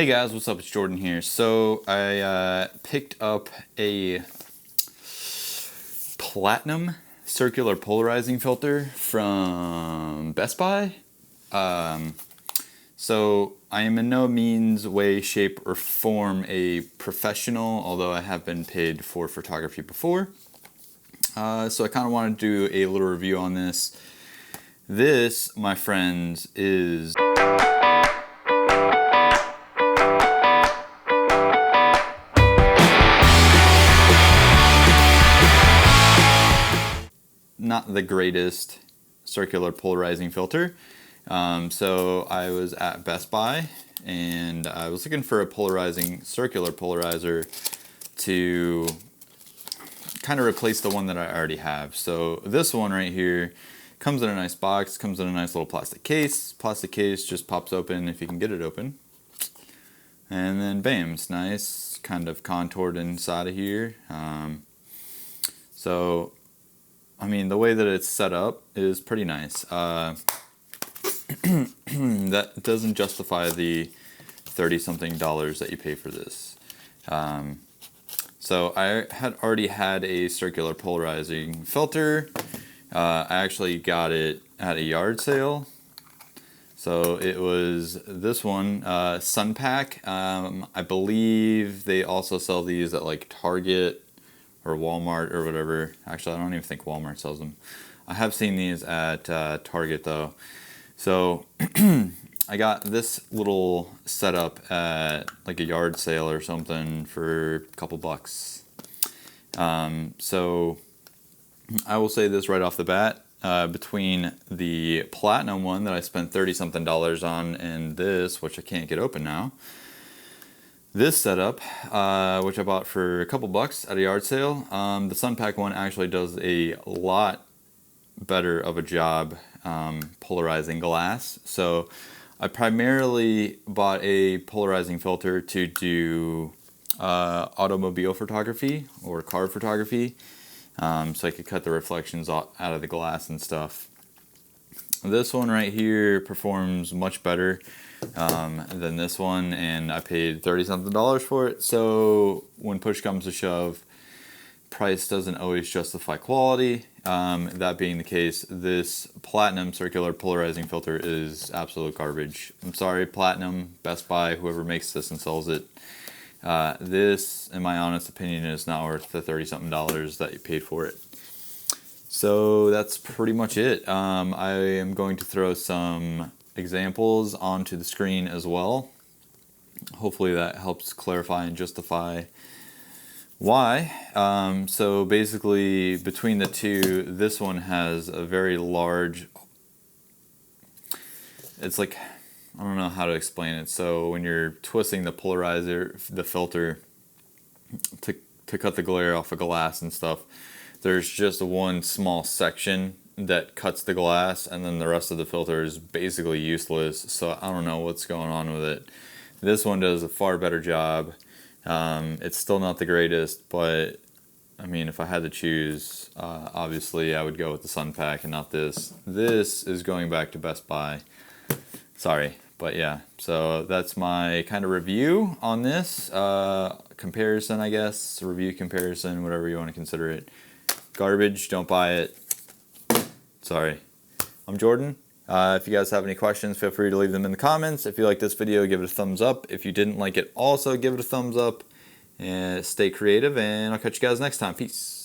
Hey guys, what's up? It's Jordan here. So I picked up a Platinum circular polarizing filter from Best Buy. So I am in no means, way, shape, or form a professional, although I have been paid for photography before. So I kind of want to do a little review on this. This, my friends, is not the greatest circular polarizing filter. So I was at Best Buy and I was looking for a polarizing circular polarizer to kind of replace the one that I already have. So this one right here comes in a nice box, comes in a nice little plastic case. Plastic case just pops open if you can get it open. And then bam, it's nice, kind of contoured inside of here. So I mean, the way that it's set up is pretty nice. That doesn't justify the $30-something that you pay for this. So I had already had a circular polarizing filter. I actually got it at a yard sale. So it was this one, Sunpack. I believe they also sell these at like Target or Walmart or whatever. Actually, I don't even think Walmart sells them. I have seen these at Target though. So I got this little setup at like a yard sale or something for a couple bucks. So I will say this right off the bat. Between the Platinum one that I spent $30-something on and this, which I can't get open now, this setup, which I bought for a couple bucks at a yard sale, the Sunpack one actually does a lot better of a job polarizing glass. So I primarily bought a polarizing filter to do automobile photography or car photography, so I could cut the reflections out of the glass and stuff. This one right here performs much better than this one, and I paid $30-something for it. So when push comes to shove, price doesn't always justify quality. That being the case, this Platinum circular polarizing filter is absolute garbage. I'm sorry, Platinum, Best Buy, whoever makes this and sells it. This, in my honest opinion, is not worth the $30-something that you paid for it. So that's pretty much it. I am going to throw some examples onto the screen as well. Hopefully that helps clarify and justify why. So basically, between the two, this one has a very large, it's like, I don't know how to explain it. So when you're twisting the polarizer, the filter, to cut the glare off of glass and stuff, there's just one small section that cuts the glass, and then the rest of the filter is basically useless. So I don't know what's going on with it. This one does a far better job. It's still not the greatest, but I mean, if I had to choose, obviously I would go with the Sunpack and not this. This is going back to Best Buy. Sorry, but yeah. So that's my kind of review on this. Comparison, I guess. Review comparison, whatever you want to consider it. Garbage, don't buy it. Sorry. I'm Jordan. If you guys have any questions, feel free to leave them in the comments. If you like this video, give it a thumbs up. If you didn't like it, also give it a thumbs up. And stay creative, and I'll catch you guys next time. Peace.